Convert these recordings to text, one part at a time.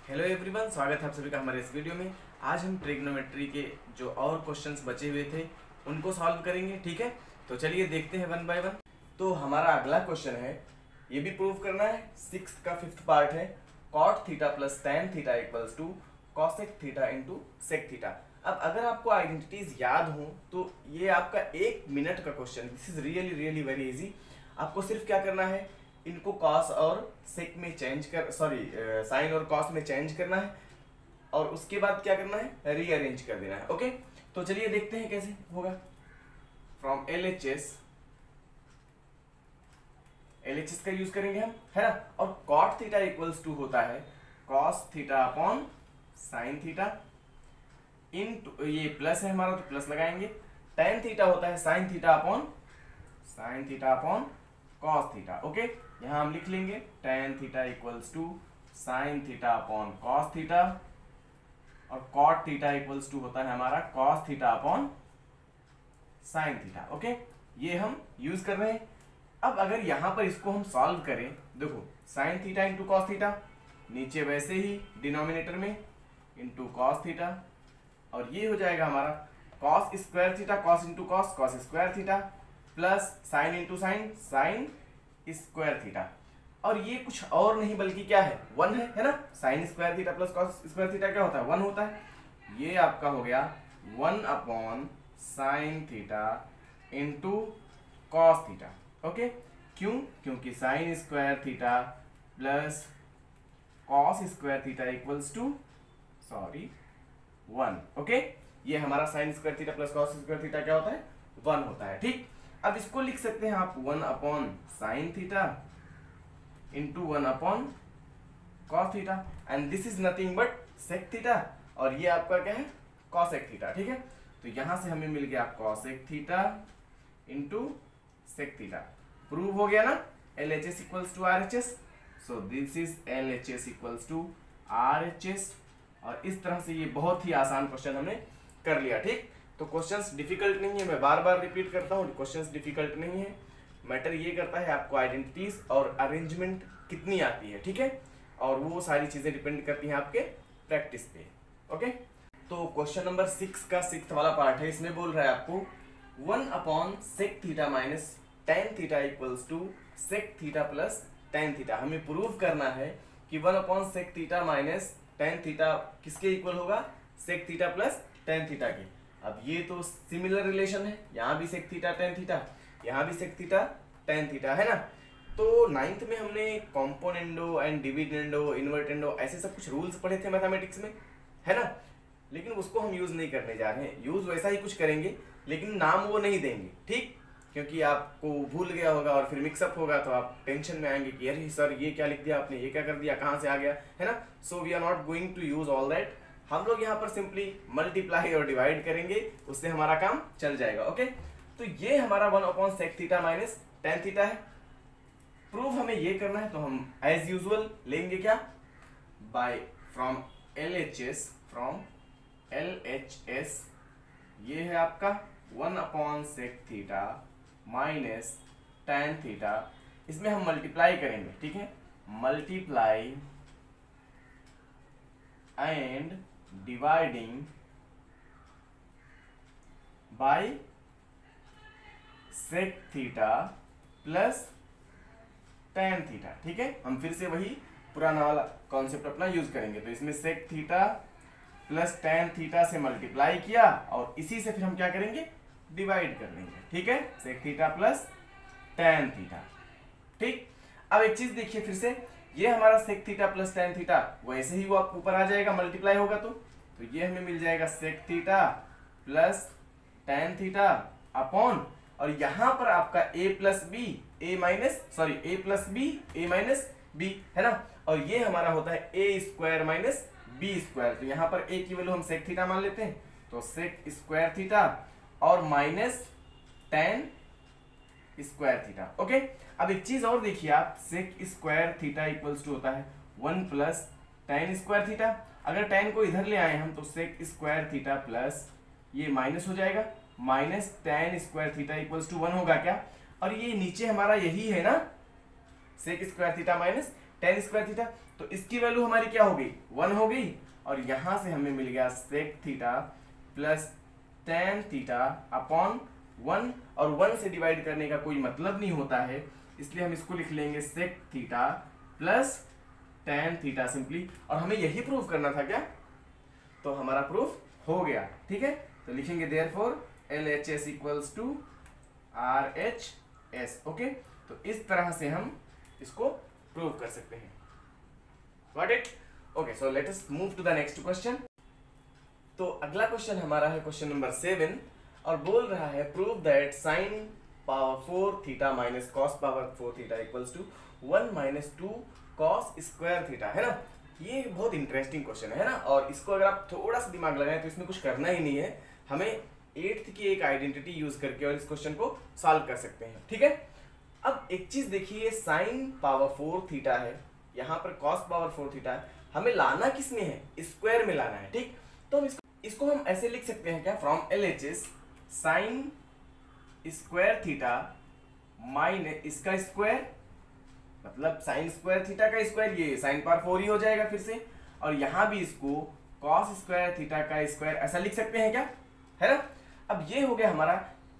Hello everyone, स्वागत है आप सभी का हमारे इस वीडियो में। आज हम ट्रिग्नोमेट्री के जो और क्वेश्चंस बचे हुए थे उनको सॉल्व करेंगे। ठीक है, तो चलिए देखते हैं वन बाय वन। तो हमारा अगला क्वेश्चन है, ये भी प्रूव करना है, सिक्स्थ का फिफ्थ पार्ट है। Cot theta plus tan theta equals to cosec theta into sec theta. अब अगर आपको आइडेंटिटीज याद हो तो ये आपका 1 मिनट का question, this is really really very easy. आपको सिर्फ क्या करना है, इनको कॉस और सेक में चेंज कर साइन और कॉस में चेंज करना है और उसके बाद क्या करना है, रीअरेंज कर देना है। ओके, तो चलिए देखते हैं कैसे होगा। फ्रॉम LHS का यूज करेंगे हम, है ना। और कॉट थीटा इक्वल्स टू होता है cos theta upon sine theta इन, ये प्लस है हमारा तो प्लस लगाएंगे। टेन थीटा होता है sine theta upon cos theta. Okay, यहां हम लिख लेंगे tan theta equals to sine theta upon cos theta और कॉट थीटा इक्वल्स टू होता है हमारा cos theta upon sine theta. Okay, ये हम यूज कर रहे हैं। अब अगर यहां पर इसको हम सॉल्व करें, देखो sign theta into cos theta, नीचे वैसे ही डिनोमिनेटर में इंटू कॉस थीटा, और ये हो जाएगा हमारा cos square theta, cos into cos, cos square theta, plus sine into sine, sign square theta. और ये कुछ और नहीं बल्कि क्या है, वन है ना। Sign square theta plus cos square theta क्या होता है, वन होता है। ये आपका हो गया one upon sine theta into cos theta. Okay, क्यों, क्योंकि sine square theta plus cos square theta equals to one. Okay, ये हमारा sine square theta plus cos square theta क्या होता है, वन होता है। ठीक, अब इसको लिख सकते हैं आप one upon sine theta into one upon cos theta, and this is nothing but sec theta, और ये आपका क्या है, कॉसेक थीटा। ठीक है, तो यहां से हमें मिल गया cosec theta into sec theta. Prove हो गया ना, LHS equals to RHS, so this is LHS equals to RHS। और इस तरह से ये बहुत ही आसान क्वेश्चन हमने कर लिया। ठीक, तो क्वेश्चंस डिफिकल्ट नहीं है, मैं बार बार रिपीट करता हूँ, क्वेश्चंस डिफिकल्ट नहीं है। मैटर ये करता है आपको आइडेंटिटीज और अरेंजमेंट कितनी आती है। ठीक है, और वो सारी चीजें डिपेंड करती हैं आपके प्रैक्टिस पे। ओके, तो क्वेश्चन नंबर 6 का सिक्स्थ वाला पार्ट है। इसमें बोल रहा है आपको one upon sec theta minus tan theta equals to sec theta plus tan theta. हमें प्रूव करना है कि one upon sec theta minus tan theta किसके इक्वल होगा, sec theta plus tan theta के। अब ये तो सिमिलर रिलेशन है, यहाँ भी सेक थीटा टेन थीटा, यहाँ भी सेक थीटा टेन थीटा, है ना। तो नाइन्थ में हमने कॉम्पोनेंडो एंड डिविडेंडो, इन्वर्टेंडो, ऐसे सब कुछ रूल्स पढ़े थे मैथमेटिक्स में, है ना। लेकिन उसको हम यूज नहीं करने जा रहे हैं, यूज वैसा ही कुछ करेंगे लेकिन नाम वो नहीं देंगे। ठीक, क्योंकि आपको भूल गया होगा और फिर मिक्सअप होगा तो आप टेंशन में आएंगे कि अरे सर ये क्या लिख दिया आपने, ये क्या कर दिया, कहाँ से आ गया, है ना। So we are not going to use all that. हम लोग यहाँ पर सिंपली मल्टीप्लाई और डिवाइड करेंगे, उससे हमारा काम चल जाएगा। ओके, तो ये हमारा one upon sec theta minus tan theta है। प्रूफ हमें ये करना है तो हम एज यूजुअल लेंगे क्या, बाय फ्रॉम LHS ये है आपका one upon sec theta minus tan theta, इसमें हम मल्टीप्लाई करेंगे। ठीक है, multiply and dividing by sec theta plus tan theta. ठीक है, हम फिर से वही पुराना वाला कॉन्सेप्ट अपना यूज करेंगे। तो इसमें sec theta plus tan theta से मल्टीप्लाई किया और इसी से फिर हम क्या करेंगे, डिवाइड कर देंगे। ठीक है, sec theta plus tan theta. ठीक, अब एक चीज देखिए फिर से, ये हमारा sec theta plus tan theta वैसे ही वो आपको ऊपर आ जाएगा, मल्टीप्लाई होगा तो ये हमें मिल जाएगा sec theta plus tan theta upon, और यहां पर आपका a plus B A plus B A minus B, है ना। और ये हमारा होता है a square minus B square. तो यहाँ पर a की वैल्यू हम सेक थीटा मान लेते हैं, तो सेक स्क्वायर थीटा और minus tan square theta. Okay, अब एक चीज और देखिए आप, sec square theta equals to होता है one plus tan square theta. अगर टेन को इधर ले आए हम तो सेक स्क्वायर थीटा प्लस ये माइनस हो जाएगा, minus tan square theta equals to one होगा क्या। और ये नीचे हमारा यही है ना, sec square theta minus tan square theta, तो इसकी वैल्यू हमारी क्या हो गई 1 हो गई, और यहां से हमें मिल गया sec theta plus tan theta upon 1, और 1 से डिवाइड करने का कोई मतलब नहीं होता है, इसलिए हम इसको लिख लेंगे sec theta plus tan theta simply. और हमें यही प्रूफ करना था क्या, तो हमारा प्रूफ हो गया। ठीक है, तो लिखेंगे therefore LHS equals to RHS। Okay, तो इस तरह से हम इसको प्रूव कर सकते हैं। Got it? Okay, so let us move to the next question. तो अगला क्वेश्चन हमारा है क्वेश्चन नंबर 7, और बोल रहा है prove that sine power 4 theta minus cos power 4 theta equals to 1 minus 2 cos square theta, है ना। ये बहुत इंटरेस्टिंग क्वेश्चन है ना, और इसको अगर आप थोड़ा सा दिमाग लगाएं तो इसमें कुछ करना ही नहीं है, हमें 8th की एक आइडेंटिटी यूज करके और इस क्वेश्चन को सॉल्व कर सकते हैं। ठीक है, अब एक चीज देखिए, साइन पावर 4 थीटा है, यहाँ पर कॉस पावर 4 थीटा है, हमें लाना किस में है, स्क्वायर में लाना है। ठीक, तो हम इसको हम ऐसे लिख सकते हैं क्या, from LHS sign square theta minus इसका स्क्वायर, मतलब साइन स्क्वायर थीटा का स्क्वायर, ये साइन पावर 4 ही हो जाएगा फिर से, और यहां भी इसको कॉस स्क्वायर थीटा का स्क्वायर ऐसा लिख सकते हैं क्या, है ना। अब ये हो गया हमारा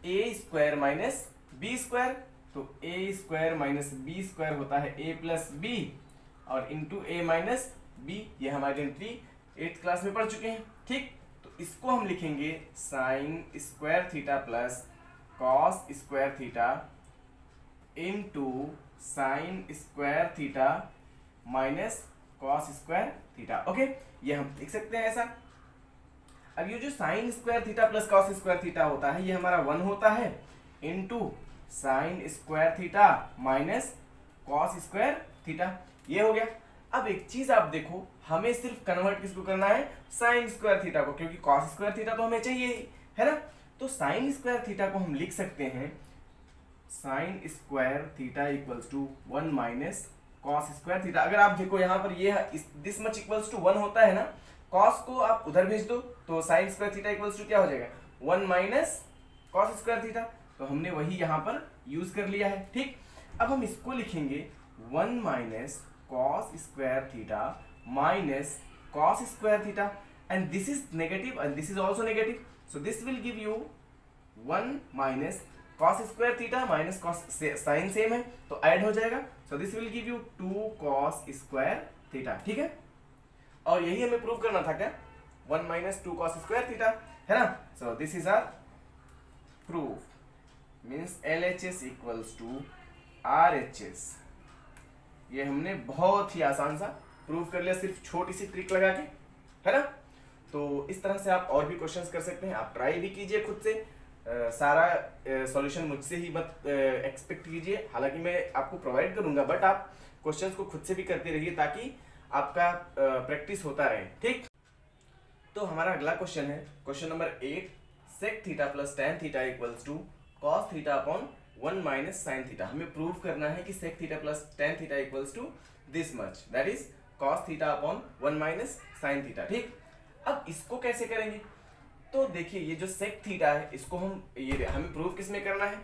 a square minus B square, तो a square minus B square होता है a प्लस बी, और इंटू a माइनस बी, ये हम आइडेंटिटी 8th क्लास में पढ़ चुके हैं। ठीक, तो इसको हम लिखेंगे sign square theta plus cos square theta into sine square theta minus cos square theta. Okay, ये हम लिख सकते हैं ऐसा। अब ये जो sign square theta plus cos square theta होता है, ये हमारा 1 होता है into sine square theta minus cos square theta, ये हो गया। अब एक चीज आप देखो, हमें सिर्फ कन्वर्ट किसको करना है, साइन स्क्वायर थीटा को, क्योंकि कॉस स्क्वायर थीटा तो हमें चाहिए ही, है ना। तो साइन स्क्वायर थीटा को हम लिख सकते हैं sine square theta equals to 1 minus cos square theta. अगर आप देखो यहाँ पर ये दिस मच इक्वल्स टू 1 होता है ना, कॉस को आप उधर भेज दो तो sine square theta equals to क्या हो जाएगा 1 माइनस कॉस स्क्वायर थीटा, तो हमने वही यहाँ पर यूज कर लिया है। ठीक, अब हम इसको लिखेंगे 1 minus cos square theta minus cos square theta, and this is negative and this is also negative, so this will give you 1 minus cos square theta minus cos, sin same है तो ऐड हो जाएगा, so this will give you 2 cos square theta। ठीक है, और यही हमें prove करना था क्या, 1 minus 2 cos square theta, है ना। so this is our proof, means LHS equals to RHS। ये हमने बहुत ही आसान सा प्रूव कर लिया, सिर्फ छोटी सी ट्रिक लगा के, है ना। तो इस तरह से आप और भी क्वेश्चंस कर सकते हैं, आप ट्राई भी कीजिए खुद से, सारा सॉल्यूशन मुझसे ही मत एक्सपेक्ट कीजिए, हालांकि मैं आपको प्रोवाइड करूंगा, बट आप क्वेश्चंस को खुद से भी करते रहिए ताकि आपका प्रैक्टिस होता रहे। ठीक, तो हमारा अगला क्वेश्चन है question number 8, sec theta plus tan theta equals to cos theta upon 1 minus sine theta. हमें प्रूव करना है कि sec theta plus tan theta equals to this much, that is cos theta upon 1 minus sine theta. ठीक, अब इसको कैसे करेंगे, तो देखिए ये जो सेक थीटा है इसको हमें प्रूव किस में करना है,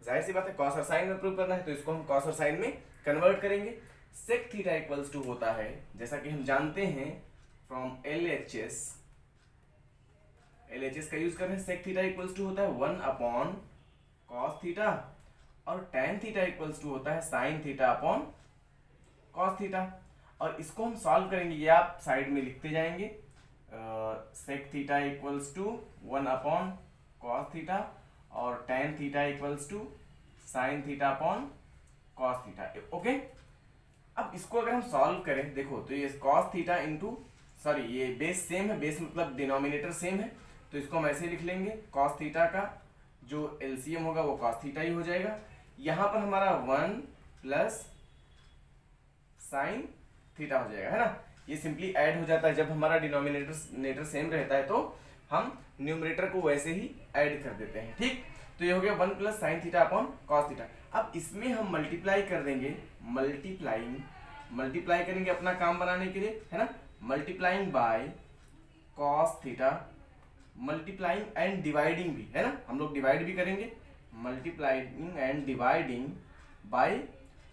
जाहिर सी बात है कॉस और साइन में प्रूव करना है, तो इसको हम कॉस और साइन में कन्वर्ट करेंगे। सेक थीटा इक्वल्स टू होता है, जैसा कि हम जानते हैं फ्रॉम LHS का यूज कर रहे हैं, सेक थीटा इक्वल्स टू होता है 1 अपॉन कॉस थीटा, और टेन थीटा इक्वल्स टू होता है sine theta upon cos theta. और इसको हम सॉल्व करेंगे, ये आप साइड में लिखते जाएंगे, sec theta equals to 1 upon cos theta, और tan theta equals to sine theta upon cos theta. Okay, अब इसको अगर हम सॉल्व करें, देखो तो ये कॉस थीटा इंटू, सॉरी ये बेस सेम है, बेस मतलब डिनोमिनेटर सेम है, तो इसको हम ऐसे लिख लेंगे, कॉस थीटा का जो एलसीएम होगा वो कॉस थीटा ही हो जाएगा। यहाँ पर हमारा 1 प्लस साइन थीटा हो जाएगा, है ना। ये सिंपली ऐड हो जाता है, जब हमारा डिनोमिनेटर सेम रहता है तो हम न्यूमरेटर को वैसे ही ऐड कर देते हैं। ठीक, तो ये हो गया 1 plus sine theta upon cos theta. अब इसमें हम मल्टीप्लाई कर देंगे, मल्टीप्लाई करेंगे अपना काम बनाने के लिए, है ना, multiplying by cos theta, multiplying and dividing भी, है ना, हम लोग डिवाइड भी करेंगे, multiplying and dividing by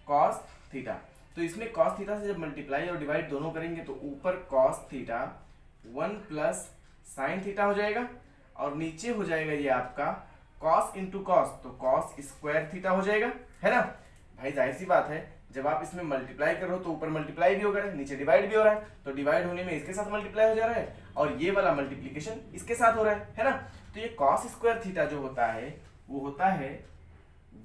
cos theta. तो इसमें कॉस थीटा से जब मल्टीप्लाई और डिवाइड दोनों करेंगे तो ऊपर cos theta 1 plus sine theta हो जाएगा और नीचे हो जाएगा ये आपका कॉस इंटू कॉस, तो कॉस स्क्वायर थीटा हो जाएगा, है ना भाई। जाहिर सी बात है जब आप इसमें मल्टीप्लाई कर रहे हो तो ऊपर मल्टीप्लाई भी हो रहा है, नीचे डिवाइड भी हो रहा है, तो डिवाइड होने में इसके साथ मल्टीप्लाई हो जा रहा है और ये वाला मल्टीप्लीकेशन इसके साथ हो रहा है ना। तो ये कॉस स्क्वायर थीटा जो होता है वो होता है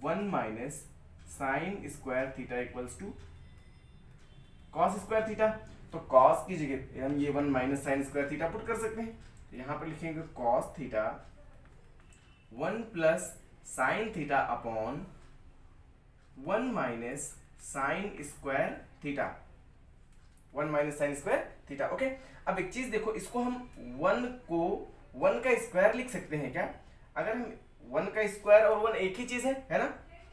1 minus sine square theta equals to cos square theta. तो कॉस की जगह हम ये 1 minus sine square theta put कर सकते हैं, तो यहाँ पर लिखेंगे cos theta 1 plus sine theta upon 1 minus sine square theta, 1 minus sine square theta. Okay, अब एक चीज देखो, इसको हम 1 को 1 का स्क्वायर लिख सकते हैं क्या? अगर हम 1 का स्क्वायर और 1 एक ही चीज है ना,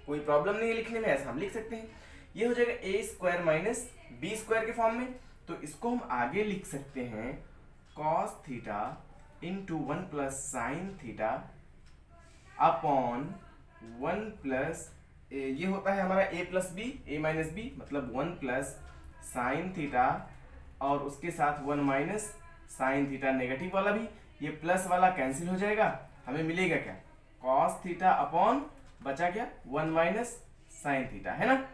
कोई प्रॉब्लम नहीं है लिखने में, ऐसा हम लिख सकते हैं। ये हो जाएगा A square minus B square के फॉर्म में, तो इसको हम आगे लिख सकते हैं cos theta into 1 plus sine theta upon 1 plus ये होता है हमारा a plus B, A minus B, मतलब 1 प्लस साइन थीटा और उसके साथ 1 माइनस साइन थीटा, नेगेटिव वाला भी, ये प्लस वाला कैंसिल हो जाएगा, हमें मिलेगा क्या? कॉस थीटा अपॉन बचा क्या? 1 माइनस साइन थीटा, है ना।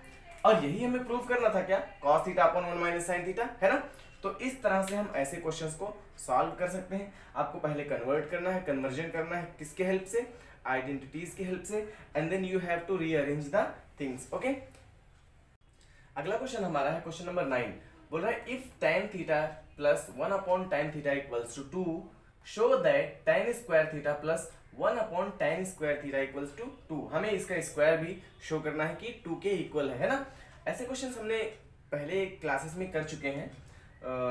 और यही हमें प्रूव करना था क्या? Cos theta upon 1 minus sine theta, है ना। तो इस तरह से हम ऐसे क्वेश्चंस को सॉल्व कर सकते हैं। आपको पहले कन्वर्ट करना है, कन्वर्जन करना है, किसके हेल्प से? आइडेंटिटीज की हेल्प से, and then you have to rearrange the things. Okay, अगला क्वेश्चन हमारा है क्वेश्चन नंबर 9। बोल रहा है if tan theta plus 1 upon tan theta equals to 2, show that tan square theta plus 1 upon tan square theta equals to 2। हमें इसका square भी show करना है कि 2 के इक्वल है ना। ऐसे क्वेश्चन हमने पहले क्लासेस में कर चुके हैं,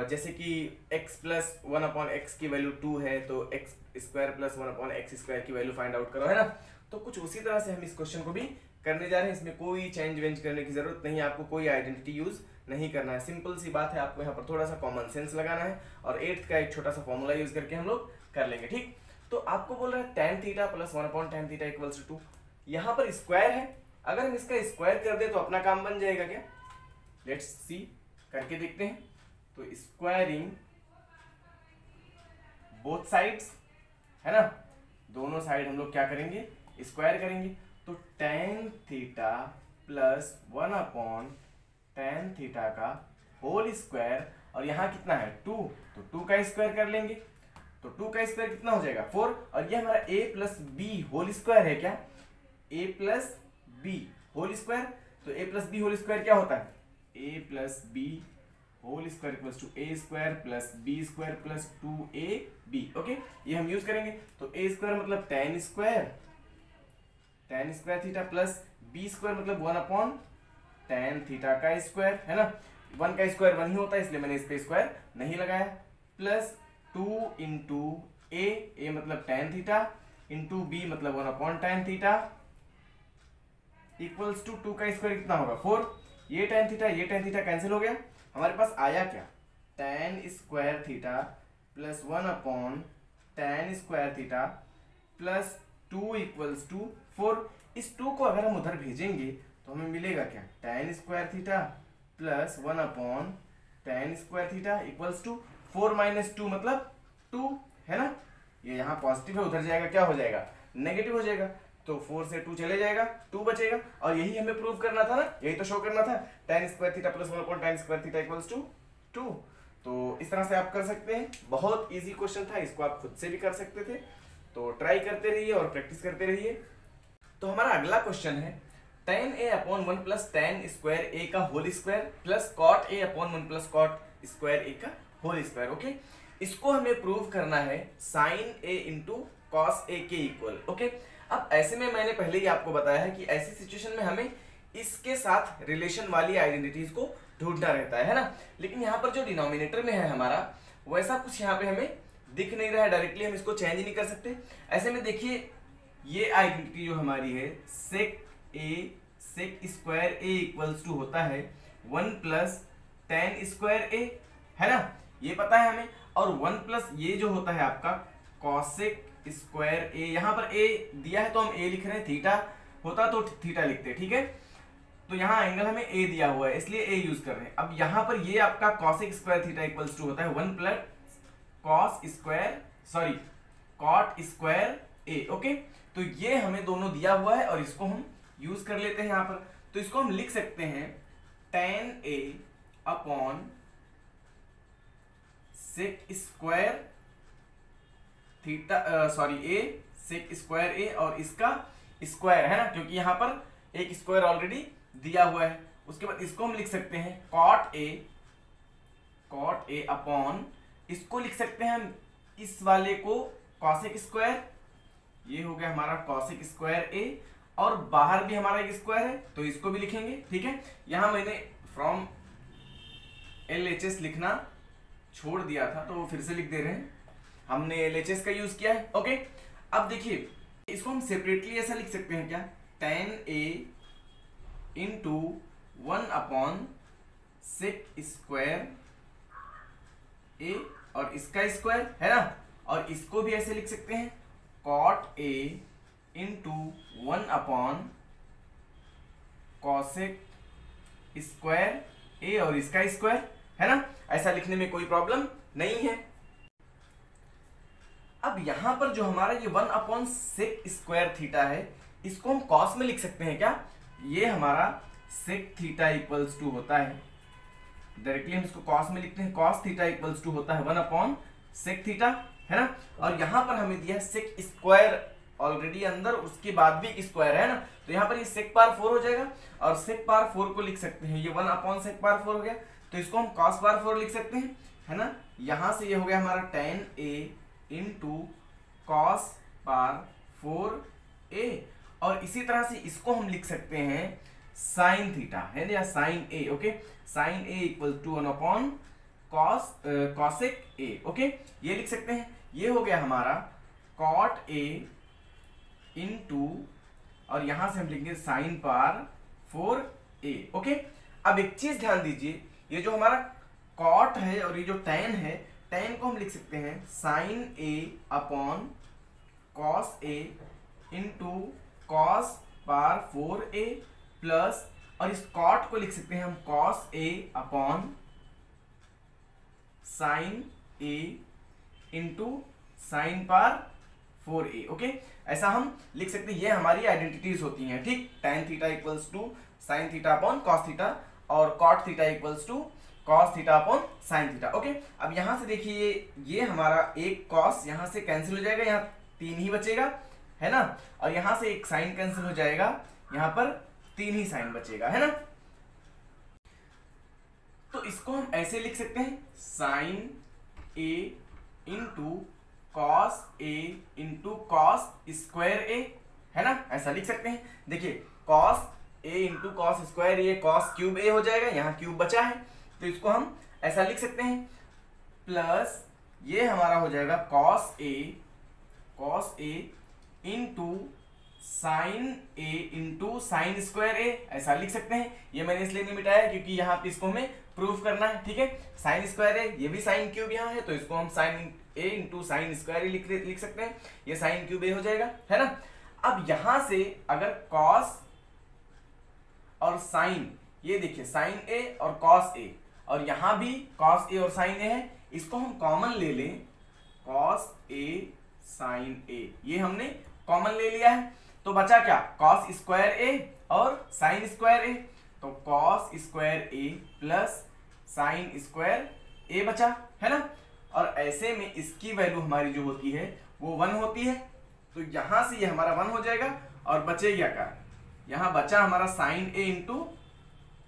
जैसे कि x प्लस 1 अपॉन एक्स की वैल्यू 2 है तो x square plus 1 upon x square की वैल्यू फाइंड आउट करो, है ना। तो कुछ उसी तरह से हम इस क्वेश्चन को भी करने जा रहे हैं। इसमें कोई चेंज वेंज करने की जरूरत नहीं है, आपको कोई आइडेंटिटी यूज नहीं करना है। सिंपल सी बात है, आपको यहाँ पर थोड़ा सा कॉमन सेंस लगाना है और 8th का एक छोटा सा फॉर्मूला यूज करके हम लोग कर लेंगे, ठीक। तो आपको बोल रहा है tan theta plus 1 upon tan theta equals to 2। यहाँ पर स्क्वायर है, अगर हम इसका स्क्वायर कर दे तो अपना काम बन जाएगा क्या? लेट्स सी, करके देखते हैं। तो स्क्वायरिंग बोथ साइड्स, है ना, दोनों साइड हम लोग क्या करेंगे? स्क्वायर करेंगे। तो tan theta plus 1 upon tan theta का होल स्क्वायर, और यहाँ कितना है? 2, तो 2 का स्क्वायर कर लेंगे, तो 2 का स्क्वायर कितना हो जाएगा? 4। और ये हमारा a plus B whole square है क्या? a plus B whole square, तो a plus B whole square क्या होता है? a plus B whole square equals to A square plus B square plus 2ab। Okay, ये हम यूज करेंगे। तो ए स्क्वायर मतलब tan square theta plus B square मतलब 1 अपॉन tan थीटा का स्क्वायर, है ना। 1 का स्क्वायर 1 ही होता है, इसलिए मैंने इस पे स्क्वायर नहीं लगाया। प्लस 2 इंटू ए मतलब tan थीटा इंटू बी मतलब 1 upon tan theta equals to 2 का स्क्वायर कितना होगा? 4। ये tan थीटा कैंसिल हो गया, हमारे पास आया क्या? tan square theta plus 1 upon tan square theta plus 2 equals to 4। इस 2 को अगर हम उधर भेजेंगे तो हमें मिलेगा क्या? tan square theta plus 1 upon tan square theta equals to 4 minus 2 मतलब 2, है ना। ये यहाँ पॉजिटिव है, उधर जाएगा क्या हो जाएगा? नेगेटिव हो जाएगा। तो 4 से 2 चले जाएगा, 2 बचेगा, और यही हमें प्रूव करना था ना, यही तो शो करना था। tan square theta plus 1 upon tan square theta equals to 2। तो इस तरह से आप कर सकते हैं, बहुत इजी क्वेश्चन था, इसको आप खुद से भी कर सकते थे। तो ट्राई करते रहिए और प्रैक्टिस करते रहिए। तो हमारा अगला क्वेश्चन है tan a upon 1 plus tan square a का whole square plus cot a upon 1 plus cot square a का होल स्क्वायर। ओके, इसको हमें प्रूव करना है sin a into cos a के इक्वल। ओके, अब ऐसे में मैंने पहले ही आपको बताया है कि ऐसी सिचुएशन में हमें इसके साथ रिलेशन वाली आइडेंटिटीज को ढूंढना रहता है ना। लेकिन यहाँ पर जो डिनोमिनेटर में है हमारा, वैसा कुछ यहाँ पे हमें दिख नहीं रहा है, डायरेक्टली हम इसको चेंज नहीं कर सकते। ऐसे में देखिए, ये आइडेंटिटी जो हमारी है sec square a equals to होता है 1 प्लस tan स्क्वायर a, है ना, ये पता है हमें। और 1 प्लस ये जो होता है आपका cosec स्क्वायर a, यहाँ पर a दिया है तो हम a लिख रहे हैं, थीटा होता तो थीटा लिखते, ठीक है। तो यहाँ एंगल हमें ए दिया हुआ है इसलिए ए यूज कर रहे हैं। अब यहाँ पर ये आपका cosec square theta equals to होता है 1 plus cot square A. Okay, तो ये हमें दोनों दिया हुआ है और इसको हम यूज कर लेते हैं यहाँ पर। तो इसको हम लिख सकते हैं tan a upon sec square theta a sec square a और इसका स्क्वायर है ना, क्योंकि यहाँ पर एक स्क्वायर ऑलरेडी दिया हुआ है। उसके बाद इसको हम लिख सकते हैं कॉट ए अपॉन इसको लिख सकते हैं हम इस वाले को कॉसेक स्क्वायर, ये हो गया हमारा कॉसेक स्क्वायर ए और बाहर भी हमारा एक स्क्वायर है तो इसको भी लिखेंगे। ठीक है, यहां मैंने फ्रॉम LHS लिखना छोड़ दिया था तो वो फिर से लिख दे रहे हैं, हमने LHS का यूज किया है। ओके, अब देखिए इसको हम सेपरेटली ऐसा लिख सकते हैं क्या, tan a into 1 upon sec square a और इसका स्क्वायर है ना, और इसको भी ऐसे लिख सकते हैं cot a into 1 upon cosec square a और इसका स्क्वायर है ना। ऐसा लिखने में कोई प्रॉब्लम नहीं है। अब यहां पर जो हमारा ये 1 अपॉन सेक स्क्वायर थीटा है इसको हम कॉस में लिख सकते हैं क्या, ये हमारा सेक थीटा इक्वल्स टू होता है, डायरेक्टली हम इसको कॉस में लिखते हैं, कॉस थीटा इक्वल्स टू होता है 1 अपॉन सेक थीटा है ना। और यहां पर हमें दिया सेक स्क्वायर ऑलरेडी अंदर, उसके बाद भी एक स्क्वायर है ना, तो यहाँ पर ये सेक पावर 4 हो जाएगा और सेक पावर 4 को लिख सकते हैं, ये 1 अपॉन सेक पावर 4 हो गया तो इसको हम कॉस पावर 4 लिख सकते हैं है ना। यहां से ये हो गया हमारा tan a into cos power 4 a और इसी तरह से इसको हम लिख सकते हैं साइन थीटा है ना, या sine A. Okay, sine A equal to 1 upon cosec A. Okay, ये लिख सकते हैं, ये हो गया हमारा कॉट ए इंटू और यहां से हम लिखेंगे साइन पावर 4a। ओके, अब एक चीज ध्यान दीजिए, ये जो हमारा कॉट है और ये जो tan है, tan को हम लिख सकते हैं sine a upon cos a into cos power 4a plus, और इस कॉट को लिख सकते हैं हम cos a upon sine a into sine power 4a। Okay, ऐसा हम लिख सकते हैं, ये हमारी आइडेंटिटीज होती हैं। ठीक, tan theta equals to sine theta upon cos theta और cot theta equals to cos theta upon sine theta. Okay, अब यहां से देखिए ये हमारा एक कॉस यहां से कैंसिल हो जाएगा, यहाँ 3 ही बचेगा है ना, और यहां से एक साइन कैंसिल हो जाएगा, यहां पर 3 ही साइन बचेगा है ना। तो इसको हम ऐसे लिख सकते हैं sine a into cos a into cos square ए है ना, ऐसा लिख सकते हैं। देखिए cos a into cos square, ये कॉस क्यूब ए हो जाएगा, यहाँ क्यूब बचा है तो इसको हम ऐसा लिख सकते हैं, प्लस ये हमारा हो जाएगा cos a into sign a into sine square ए, ऐसा लिख सकते हैं। ये मैंने इसलिए नहीं मिटाया क्योंकि यहाँ पे इसको हमें प्रूफ करना है। ठीक है, साइन स्क्वायर है, ये भी साइन क्यूब यहाँ है तो इसको हम sign a into sine square लिख सकते हैं, ये साइन क्यूब ए हो जाएगा है ना। अब यहां से अगर कॉस और साइन, ये देखिए साइन ए और कॉस ए, और यहां भी कॉस ए और साइन ए है, इसको हम कॉमन ले लें, कॉस ए साइन ए, ये हमने कॉमन ले लिया है तो बचा क्या, कॉस स्क्वायर ए और साइन स्क्वायर ए, तो कॉस स्क्वायर ए प्लस साइन स्क्वायर ए बचा है ना। और ऐसे में इसकी वैल्यू हमारी जो होती है वो 1 होती है, तो यहां से ये हमारा 1 हो जाएगा और बचेगा क्या, यहां बचा हमारा sign a into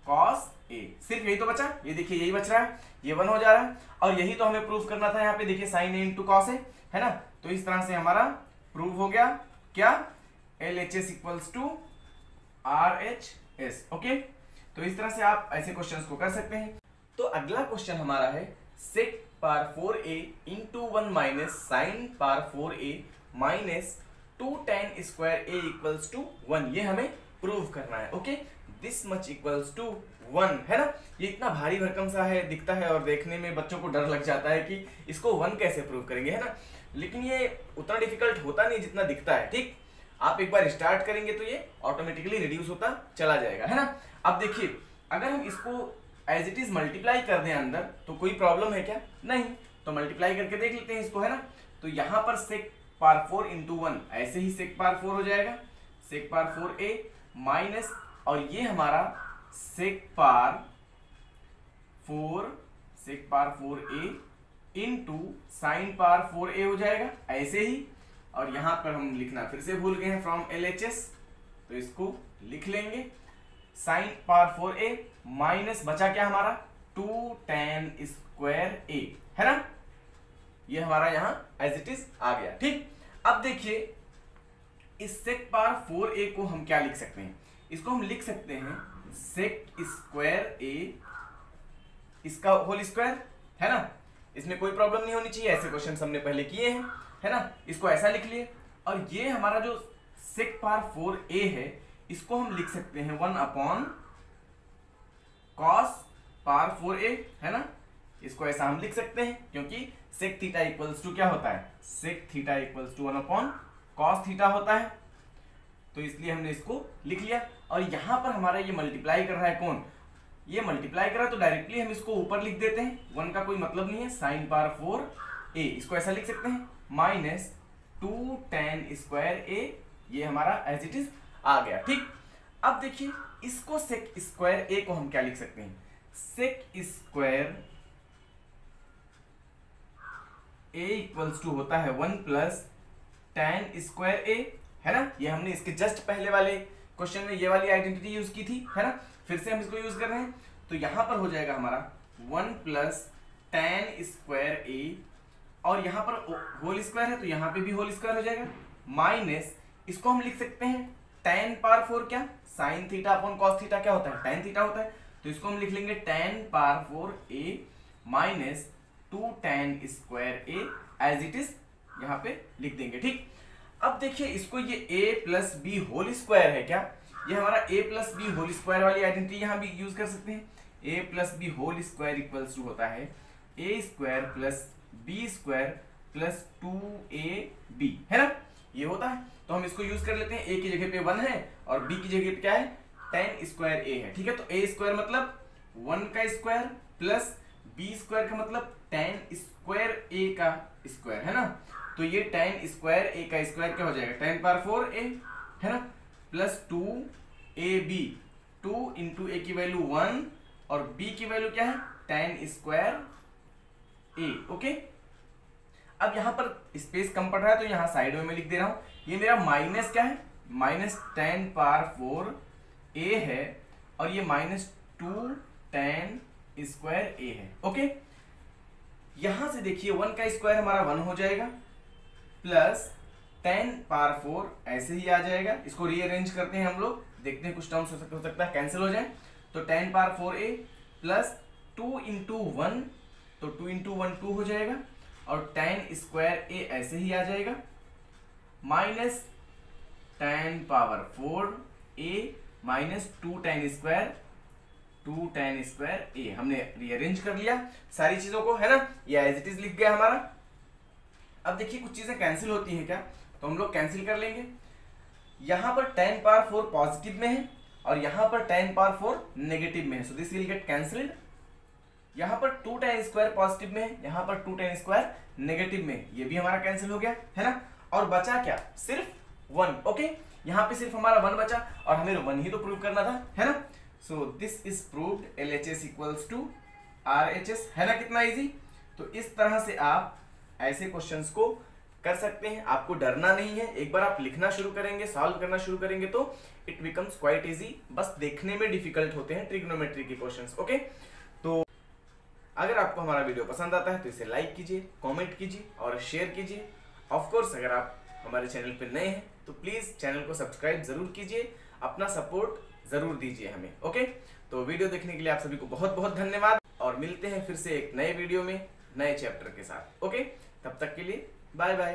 cos A, सिर्फ यही तो बचा, ये देखिए यही बच रहा है, ये 1 हो जा रहा है और यही तो हमें प्रूफ करना था। यहाँ पे देखिए sign a into cos A है ना, तो इस तरह से हमारा प्रूफ हो गया क्या, LHS equals to RHS। Okay, तो इस तरह से आप ऐसे क्वेश्चंस को कर सकते हैं। तो अगला क्वेश्चन हमारा है sec power 4a into 1 minus sine power 4a minus 2 tan square a equals to 1, ये हमें प्रूव करना है। Okay, this much equals to 1 है ना। ये इतना भारी भरकम सा है, दिखता है और देखने में बच्चों को डर लग जाता है कि इसको 1 कैसे प्रूव करेंगे है ना, लेकिन ये उतना डिफिकल्ट होता नहीं जितना दिखता है। ठीक, आप एक बार स्टार्ट करेंगे तो ये ऑटोमेटिकली रिड्यूस होता चला जाएगा, है ना। अब देखिए अगर हम इसको एज इट इज मल्टीप्लाई कर दें अंदर तो कोई प्रॉब्लम है क्या? नहीं। तो मल्टीप्लाई करके देख लेते हैं इसको, है ना। तो यहाँ पर sec पावर 4 इंटू 1 ऐसे ही sec पावर 4 हो जाएगा, sec पावर 4a माइनस, और ये हमारा sec power 4a into sine power 4a हो जाएगा ऐसे ही। और यहाँ पर हम लिखना फिर से भूल गए हैं फ्रॉम LHS, तो इसको लिख लेंगे साइन पावर 4a माइनस बचा क्या हमारा 2 tan स्क्वायर a, है ना। ये हमारा यहाँ एज इट इज आ गया, ठीक। अब देखिए इस sec पावर 4a को हम क्या लिख सकते हैं? इसको हम लिख सकते हैं sec स्क्वायर a इसका होल स्क्वायर, है ना। इसमें कोई प्रॉब्लम नहीं होनी चाहिए, ऐसे क्वेश्चन हमने पहले किए हैं, है ना। इसको ऐसा लिख लिए, और ये हमारा जो sec पावर 4a है इसको हम लिख सकते हैं 1 अपॉन cos पावर 4a, है ना। इसको ऐसा हम लिख सकते हैं क्योंकि sec थीटा इक्वल्स टू क्या होता है? sec theta equals to 1 upon cos theta होता है, तो इसलिए हमने इसको लिख लिया। और यहां पर हमारा ये मल्टीप्लाई कर रहा है, कौन? ये मल्टीप्लाई कर रहा है, तो डायरेक्टली हम इसको ऊपर लिख देते हैं, 1 का कोई मतलब नहीं है, साइन पावर 4a इसको ऐसा लिख सकते हैं माइनस 2 tan स्क्वायर a, ये हमारा एज इट इज आ गया, ठीक। अब देखिए इसको sec स्क्वायर a को हम क्या लिख सकते हैं? sec square a equals to होता है 1 प्लस tan स्क्वायर a, है ना। ये हमने इसके जस्ट पहले वाले क्वेश्चन में ये वाली आइडेंटिटी यूज की थी, है ना। फिर से हम इसको यूज कर रहे हैं, तो यहां पर हो जाएगा हमारा 1 प्लस tan स्क्वायर a, और यहां पर होल स्क्वायर है तो यहां पे भी होल स्क्वायर हो जाएगा, माइनस इसको हम लिख सकते हैं tan पावर 4 क्या? Sign theta upon cos theta क्या होता है? tan थीटा होता है, तो इसको हम लिख लेंगे tan power 4a minus 2 tan square a as it is यहाँ पे लिख देंगे, ठीक। अब देखिए इसको ये a plus B whole square है क्या? ये हमारा a plus B whole square वाली आइडेंटिटी यहाँ भी यूज कर सकते हैं। a plus B whole square equals to होता है a square plus B square plus 2ab, है ना, ये होता है। तो हम इसको यूज कर लेते हैं, a की जगह पे 1 है और b की जगह पे क्या है? tan स्क्वायर a है, ठीक है। तो a स्क्वायर मतलब 1 का स्क्वायर प्लस b स्क्वायर का मतलब tan स्क्वायर a का स्क्वायर, है ना। तो ये tan स्क्वायर a का स्क्वायर क्या हो जाएगा? tan पावर 4a, है ना, प्लस 2ab, 2 इंटू a की वैल्यू 1 और b की वैल्यू क्या है? tan square a, okay. अब यहां पर स्पेस कम पड़ रहा है तो यहां साइड में मैं लिख दे रहा हूं, ये मेरा माइनस क्या है? माइनस tan पावर 4a है, और ये माइनस 2 tan स्क्वायर a है, ओके। यहां से देखिए 1 का स्क्वायर हमारा 1 हो जाएगा, प्लस tan पावर 4 ऐसे ही आ जाएगा। इसको रीअरेंज करते हैं हम लोग, देखते हैं कुछ टर्म्स हो सकता है कैंसिल हो जाए। तो tan power 4a plus 2 into 1, तो 2 इंटू 1 2 हो जाएगा, और tan स्क्वायर a ऐसे ही आ जाएगा, minus tan power 4a minus 2 tan square a। हमने रीअरेंज कर लिया सारी चीजों को, है ना, ये एज इट इज लिख गया हमारा। अब देखिए कुछ चीजें कैंसिल होती हैं क्या, तो हम लोग कैंसिल कर लेंगे। यहां पर tan पावर 4 पॉजिटिव में है और यहां पर tan पावर 4 नेगेटिव में है, so this will get cancelled. यहां पर 2 tan स्क्वायर पॉजिटिव में है, यहां पर 2 tan स्क्वायर नेगेटिव में, ये भी हमारा कैंसिल हो गया, है ना। और बचा क्या? सिर्फ 1, ओके। यहां पे सिर्फ हमारा 1 बचा और हमें 1 ही तो प्रूव करना था, है ना। So this is proved LHS equals to RHS, है ना, कितना इजी। तो इस तरह से आप ऐसे क्वेश्चंस को कर सकते हैं, आपको डरना नहीं है। एक बार आप लिखना शुरू करेंगे, सॉल्व करना शुरू करेंगे तो इट बिकम्स क्वाइट इजी। बस देखने में डिफिकल्ट होते हैं ट्रिग्नोमेट्री के क्वेश्चंस, ओके। तो अगर आपको हमारा वीडियो पसंद आता है तो इसे लाइक कीजिए, कमेंट कीजिए और शेयर कीजिए। ऑफ कोर्स अगर आप हमारे चैनल पर नए हैं तो प्लीज चैनल को सब्सक्राइब जरूर कीजिए, अपना सपोर्ट जरूर दीजिए हमें, ओके। तो वीडियो देखने के लिए आप सभी को बहुत बहुत धन्यवाद, और मिलते हैं फिर से एक नए वीडियो में नए चैप्टर के साथ, ओके। तब तक के लिए बाय बाय।